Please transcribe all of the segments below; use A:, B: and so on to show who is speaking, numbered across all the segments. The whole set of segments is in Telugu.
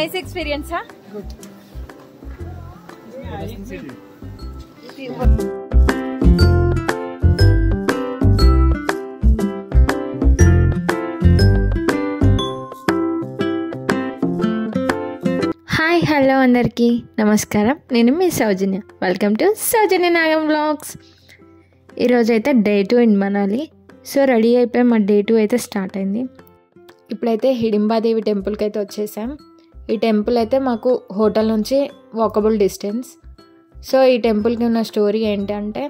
A: nice experience, huh?
B: Good.
A: Hi hello అందరికీ నమస్కారం. నేను మీ Sowjanya. Welcome to Sowjanya Nagam vlogs. ఈరోజైతే day 2 in Manali. So ready అయిపోయి మా డే 2 అయితే స్టార్ట్ అయింది. ఇప్పుడైతే హిడింబాదేవి టెంపుల్కి అయితే వచ్చేసాం. ఈ టెంపుల్ అయితే మాకు హోటల్ నుంచి వాకబుల్ డిస్టెన్స్. సో ఈ టెంపుల్కి ఉన్న స్టోరీ ఏంటంటే,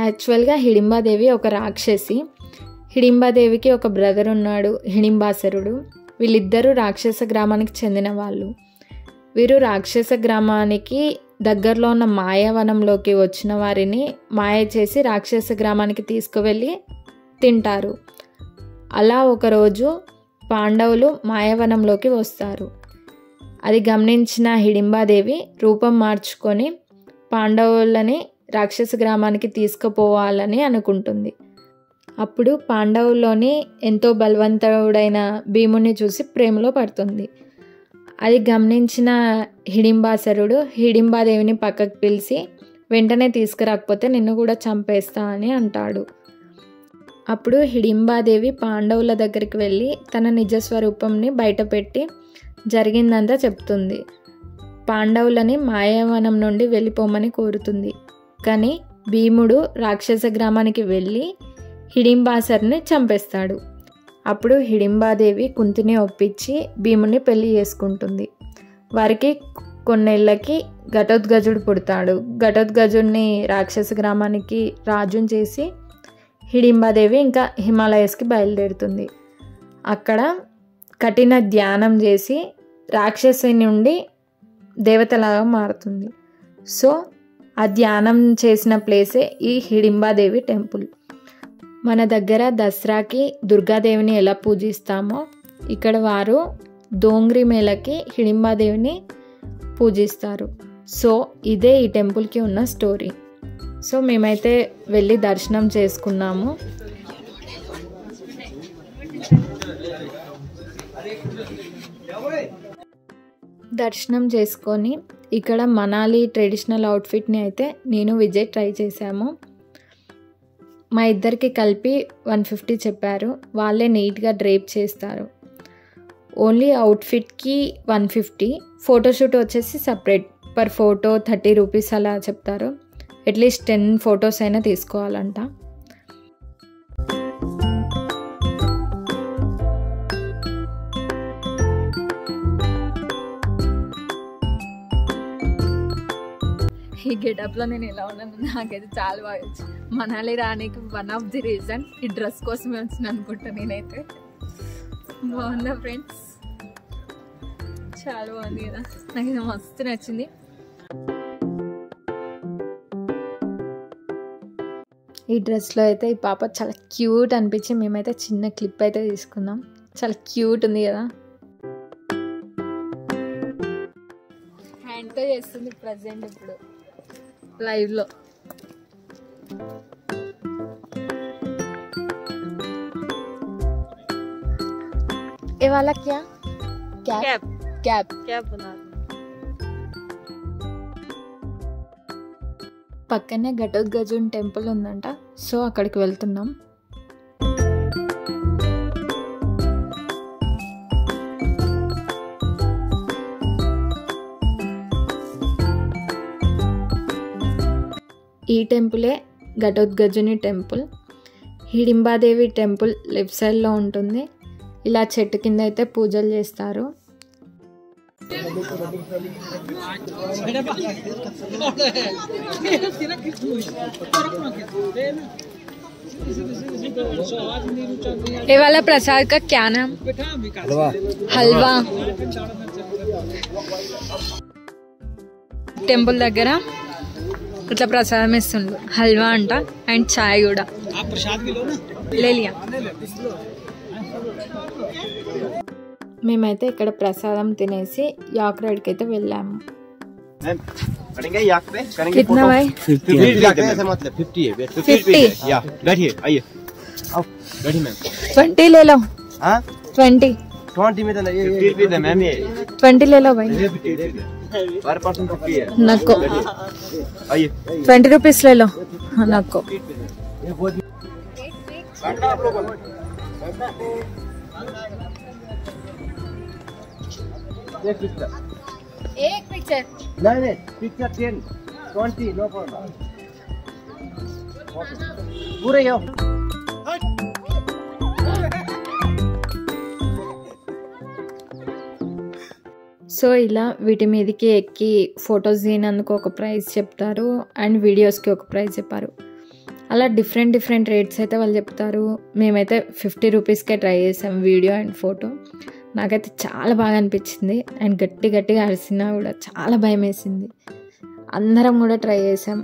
A: యాక్చువల్గా హిడింబాదేవి ఒక రాక్షసి. హిడింబాదేవికి ఒక బ్రదర్ ఉన్నాడు, హిడింబాసురుడు. వీళ్ళిద్దరూ రాక్షస గ్రామానికి చెందిన వాళ్ళు. వీరు రాక్షస గ్రామానికి దగ్గరలో ఉన్న మాయావనంలోకి వచ్చిన వారిని మాయ చేసి రాక్షస గ్రామానికి తీసుకువెళ్ళి తింటారు. అలా ఒకరోజు పాండవులు మాయావనంలోకి వస్తారు. అది గమనించిన హిడింబాదేవి రూపం మార్చుకొని పాండవులని రాక్షస గ్రామానికి తీసుకుపోవాలని అనుకుంటుంది. అప్పుడు పాండవుల్లోని ఎంతో బలవంతుడైన భీముని చూసి ప్రేమలో పడుతుంది. అది గమనించిన హిడింబాసురుడు హిడింబాదేవిని పక్కకు పిలిచి, వెంటనే తీసుకురాకపోతే నిన్ను కూడా చంపేస్తా అని అంటాడు. అప్పుడు హిడింబాదేవి పాండవుల దగ్గరికి వెళ్ళి తన నిజస్వరూపంని బయటపెట్టి జరిగిందంతా చెప్తుంది. పాండవులని మాయావనం నుండి వెళ్ళిపోమని కోరుతుంది. కానీ భీముడు రాక్షస గ్రామానికి వెళ్ళి హిడింబాసురుని చంపేస్తాడు. అప్పుడు హిడింబాదేవి కుంతిని ఒప్పించి భీముని పెళ్లి చేసుకుంటుంది. వారికి కొన్నేళ్ళకి ఘటోత్కచుడు పుడతాడు. ఘటోత్కచుడిని రాక్షస గ్రామానికి రాజుని చేసి హిడింబాదేవి ఇంకా హిమాలయస్కి బయలుదేరుతుంది. అక్కడ కఠిన ధ్యానం చేసి రాక్షసి నుండి దేవతలాగా మారుతుంది. సో ఆ ధ్యానం చేసిన ప్లేసే ఈ హిడింబాదేవి టెంపుల్. మన దగ్గర దసరాకి దుర్గాదేవిని ఎలా పూజిస్తామో ఇక్కడ వారు దోంగ్రి మేళకి హిడింబాదేవిని పూజిస్తారు. సో ఇదే ఈ టెంపుల్కి ఉన్న స్టోరీ. సో మేమైతే వెళ్ళి దర్శనం చేసుకున్నాము. దర్శనం చేసుకొని ఇక్కడ మనాలి ట్రెడిషనల్ అవుట్ఫిట్ని అయితే నేను విజయ్ ట్రై చేశాము. మా ఇద్దరికి కలిపి 150 చెప్పారు. వాళ్ళే నీట్గా డ్రేప్ చేస్తారు. ఓన్లీ అవుట్ఫిట్కి 150, ఫోటోషూట్ వచ్చేసి సపరేట్. పర్ ఫోటో 30 రూపీస్ అలా చెప్తారు. అట్లీస్ట్ 10 ఫొటోస్ అయినా తీసుకోవాలంట. ఈ గెటప్లో నేను ఎలా ఉన్నాను నాకైతే చాలా బాగా వచ్చింది. మనాలి రానికి వన్ ఆఫ్ ది రీజన్ ఈ డ్రెస్ కోసమే వచ్చిన అనుకుంటా. నేనైతే బాగుందా ఫ్రెండ్స్? చాలా బాగుంది కదా, నాకైతే మస్తు నచ్చింది. ఈ డ్రెస్లో అయితే ఈ పాప చాలా క్యూట్ అనిపించి మేమైతే చిన్న క్లిప్ అయితే తీసుకున్నాం. చాలా క్యూట్ ఉంది కదా. హ్యాండ్తో చేస్తుంది ప్రజెంట్ ఇప్పుడు లైవ్లో. ये वाला क्या कैप कैप कैप बना. పక్కనే ఘటోత్కచుని టెంపుల్ ఉందంట. సో అక్కడికి వెళ్తున్నాం. ఈ టెంపులే ఘటోత్కచుని టెంపుల్. హిడింబాదేవి టెంపుల్ లెఫ్ట్ సైడ్లో ఉంటుంది. ఇలా చెట్టు కింద అయితే పూజలు చేస్తారు. ये वाला प्रसाद का क्या नाम? हलवा. టెంపుల్ దగ్గర ఇట్లా ప్రసాదం ఇస్తుండ్రు. హల్వా అంట అండ్ చాయ్ కూడా. లేలియా. మేమైతే ఇక్కడ ప్రసాదం తినేసి యాక్ రైడ్కి అయితే వెళ్ళాము. कितना भाई?
C: 50 है. 50 या बैठिए आइए आओ बैठिए मैम.
A: 20 ले लो. हाँ 20
C: में तो 50 रुपये मैम ये
A: 20 ले लो भाई।
C: पर पर्सन 50 है।
A: नको
C: आइए
A: 20 रुपीस ले लो। हाँ नको।
C: एक पिक्चर नहीं पिक्चर 10 20 नो प्रॉब्लम पूरे यो
A: సో ఇలా వీటి మీదకి ఎక్కి ఫొటోస్ దిగినందుకు ఒక ప్రైస్ చెప్తారు అండ్ వీడియోస్కి ఒక ప్రైస్ చెప్పారు. అలా డిఫరెంట్ రేట్స్ అయితే వాళ్ళు చెప్తారు. మేమైతే 50 రూపీస్కే ట్రై చేసాం వీడియో అండ్ ఫోటో. నాకైతే చాలా బాగా అనిపించింది అండ్ గట్టిగా అరిసినా కూడా చాలా భయం వేసింది. అందరం కూడా ట్రై చేసాం.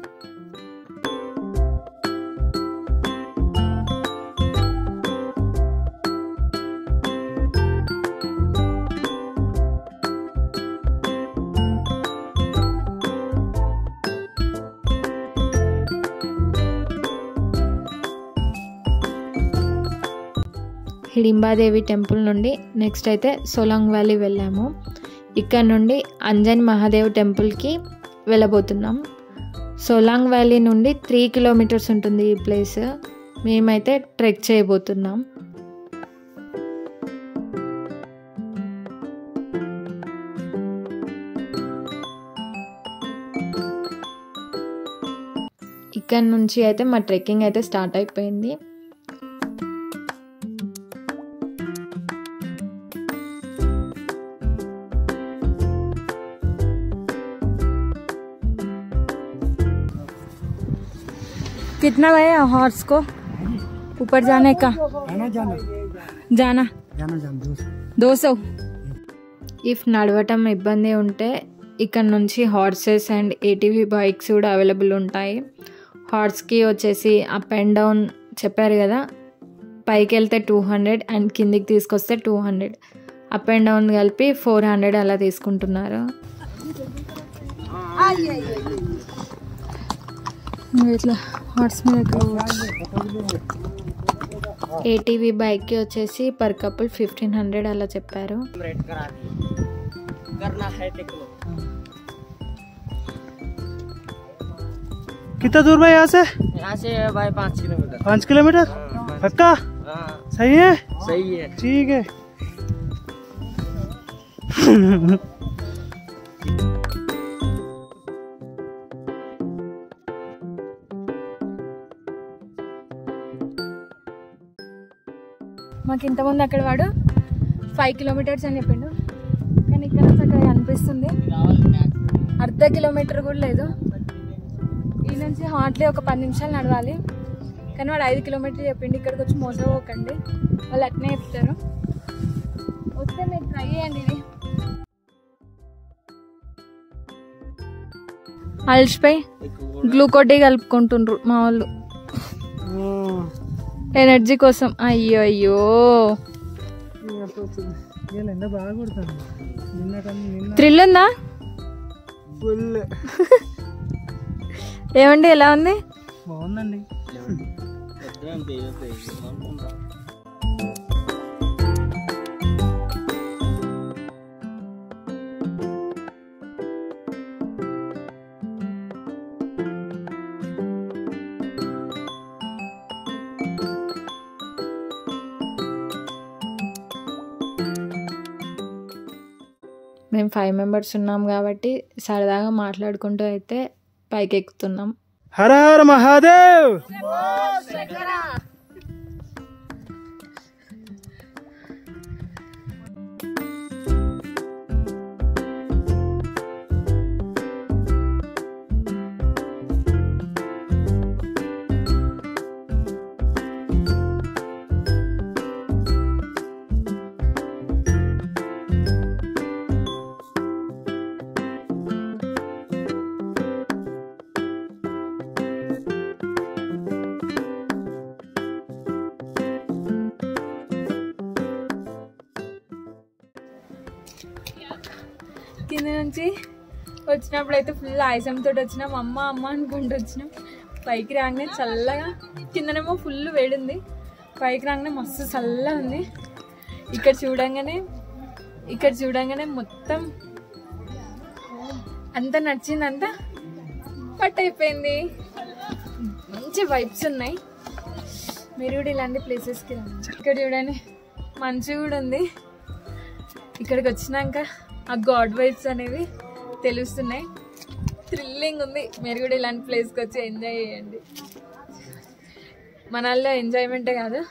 A: హిడింబాదేవి టెంపుల్ నుండి నెక్స్ట్ అయితే సోలాంగ్ వ్యాలీ వెళ్ళాము. ఇక్కడ నుండి అంజన్ మహాదేవ్ టెంపుల్కి వెళ్ళబోతున్నాం. సోలాంగ్ వ్యాలీ నుండి 3 కిలోమీటర్స్ ఉంటుంది ఈ ప్లేస్. మేమైతే ట్రెక్ చేయబోతున్నాం. ఇక్కడ నుంచి అయితే మా ట్రెక్కింగ్ అయితే స్టార్ట్ అయిపోయింది. कितना है हॉर्स को ऊपर जाने का? जाना 200. ఇఫ్ నడవటం ఇబ్బంది ఉంటే ఇక్కడ నుంచి హార్సెస్ అండ్ ఏటీవీ బైక్స్ కూడా అవైలబుల్ ఉంటాయి. హార్స్కి వచ్చేసి అప్ అండ్ డౌన్ చెప్పారు కదా, పైకి వెళ్తే 200 అండ్ కిందికి తీసుకొస్తే 200, అప్ అండ్ డౌన్ కలిపి 400 అలా తీసుకుంటున్నారు. ఇట్లా హార్స్ మీద ఏటీవీ బైక్కి వచ్చేసి పర్ కపుల్ 1500 అలా చెప్పారు.
B: कितना दूर भाई यहाँ से
C: भाई 5 किलोमीटर
B: 5 किलोमीटर पक्का? सही है
C: सही है
B: ठीक है.
A: మాకు ఇంతకుముందు అక్కడ వాడు 5 కిలోమీటర్స్ అని చెప్పిండు, కానీ ఇక్కడ అక్కడ అనిపిస్తుంది అర్ధ కిలోమీటర్ కూడా లేదు. ఈ నుంచి హార్ట్లీ ఒక 10 నిమిషాలు నడవాలి, కానీ వాడు 5 కిలోమీటర్లు చెప్పిండు. ఇక్కడికి వచ్చి మోసపోకండి, వాళ్ళు అట్నే చెప్తారు. వస్తే మీరు ట్రై చేయండి. ఇది అల్చిపై గ్లూకోడి కలుపుకుంటుండ్రు మా వాళ్ళు ఎనర్జీ కోసం. అయ్యో
B: బాగా కొడతాను.
A: థ్రిల్ ఉందా?
B: ఫుల్.
A: ఏమండి ఎలా ఉంది?
B: బాగుందండి.
A: మేము 5 మెంబర్స్ ఉన్నాం కాబట్టి సరదాగా మాట్లాడుకుంటూ అయితే పైకి ఎక్కుతున్నాం.
B: హర హర మహాదేవ్.
A: కింద నుంచి వచ్చినప్పుడు అయితే ఫుల్ ఆయాసంతో వచ్చినాం. అమ్మ అనుకుంటూ వచ్చినాం. పైకి రాగానే చల్లగా, కిందనేమో ఫుల్ వేడింది, పైకి రాగానే మస్తు చల్లగా ఉంది. ఇక్కడ చూడంగానే ఇక్కడ చూడంగానే మొత్తం అంత నచ్చిందంతా పట్ అయిపోయింది. మంచి వైబ్స్ ఉన్నాయి. మీరు కూడా ఇలాంటి ప్లేసెస్కి రండి. ఇక్కడ చూడండి మంచి కూడా ఉంది. ఇక్కడికి వచ్చినాక ఆ గాడ్ వైబ్స్ అనేవి తెలుస్తున్నాయి. థ్రిల్లింగ్ ఉంది. మీరు కూడా ఇలాంటి ప్లేస్కి వచ్చి ఎంజాయ్ చేయండి. మనల్లో ఎంజాయ్మెంటే కాదు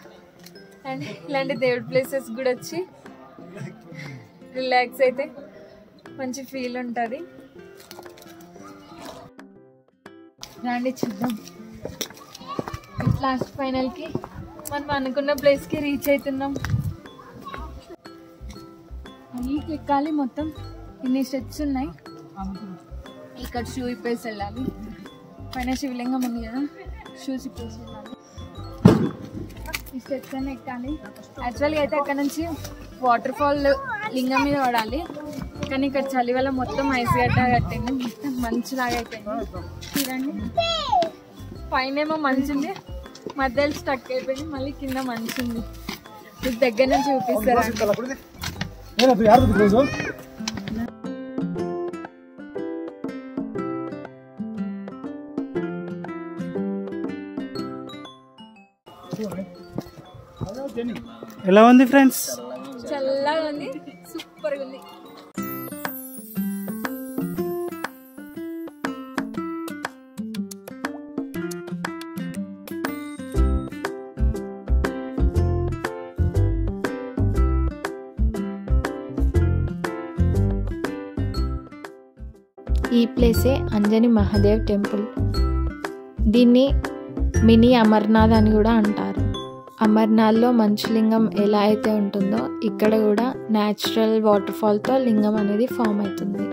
A: అండ్ ఇలాంటి దేవుడి ప్లేసెస్ కూడా వచ్చి రిలాక్స్ అయితే మంచి ఫీల్ ఉంటుంది. రండి చూద్దాం. లాస్ట్ ఫైనల్కి మనం అనుకున్న ప్లేస్కి రీచ్ అవుతున్నాం. పైకి ఎక్కాలి. మొత్తం ఇన్ని స్టెప్స్ ఉన్నాయి. ఇక్కడ షూ ఇప్పేసి వెళ్ళాలి. పైన శివలింగం ఉంది కదా, షూస్ ఇప్పేసి వెళ్ళాలి. ఈ స్టెప్స్ అన్నీ ఎక్కాలి. యాక్చువల్గా అయితే అక్కడ నుంచి వాటర్ ఫాల్ లింగం మీద పడాలి, కానీ ఇక్కడ చలి వల్ల మొత్తం ఐస్ గడ్డ కట్టింది. మొత్తం మంచులాగా అయిపోయింది. చూడండి పైన ఏమో మంచు ఉంది, మధ్యలో స్టక్ అయిపోయింది, మళ్ళీ కింద మంచు ఉంది. మీకు దగ్గర నుంచి చూపిస్తారా?
B: ఎలా ఉంది ఫ్రెండ్స్?
A: చల్లగా ఉంది, సూపర్గా ఉంది.
D: ఈ ప్లేసే అంజని మహాదేవ్ టెంపుల్. దీన్ని మినీ అమర్నాథ్ అని కూడా అంటారు. అమర్నాథ్లో మంచులింగం ఎలా అయితే ఉంటుందో ఇక్కడ కూడా న్యాచురల్ వాటర్ ఫాల్తో లింగం అనేది ఫామ్ అవుతుంది.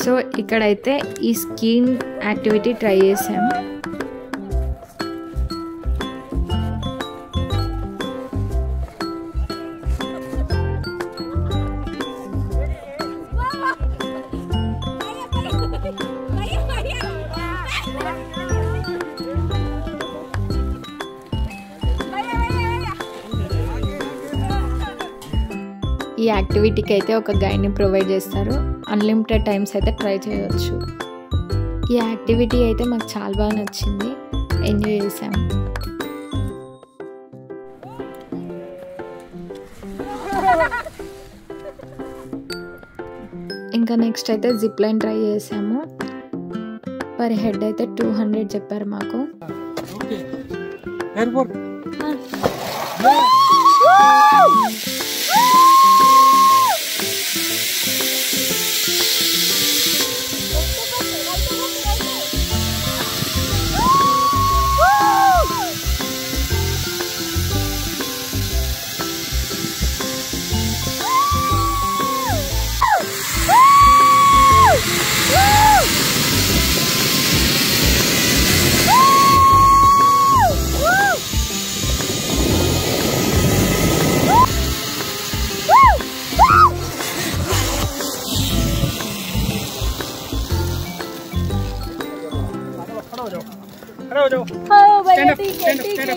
D: సో ఇక్కడైతే ఈ స్కీయింగ్ యాక్టివిటీ ట్రై చేసాము. ఈ యాక్టివిటీకి అయితే ఒక గైడ్ని ప్రొవైడ్ చేస్తారు. అన్లిమిటెడ్ టైమ్స్ అయితే ట్రై చేయవచ్చు. ఈ యాక్టివిటీ అయితే మాకు చాలా బాగా నచ్చింది, ఎంజాయ్ చేసాము. ఇంకా నెక్స్ట్ అయితే జిప్ లైన్ ట్రై చేసాము. పర్ హెడ్ అయితే 200 చెప్పారు మాకు.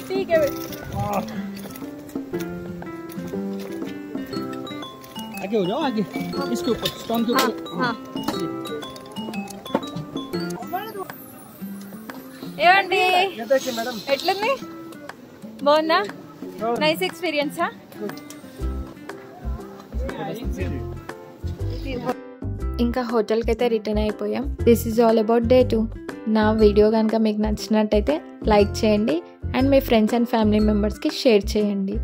A: ठीक है।
B: आगे हो जाओ, आगे इसके ऊपर स्टोन के ऊपर।
A: हाँ। ఏమండి ఎట్లుంది? బాగుందా? నైస్ ఎక్స్పీరియన్సా?
D: ఇంకా హోటల్కి అయితే రిటర్న్ అయిపోయాం. This is all about day 2. నా వీడియో కనుక మీకు నచ్చినట్టయితే లైక్ చేయండి and me friends and family మెంబర్స్కి షేర్ చేయండి.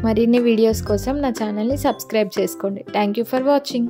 D: మరిన్ని వీడియోస్ కోసం నా ఛానల్ని సబ్స్క్రైబ్ చేసుకోండి. Thank you for watching.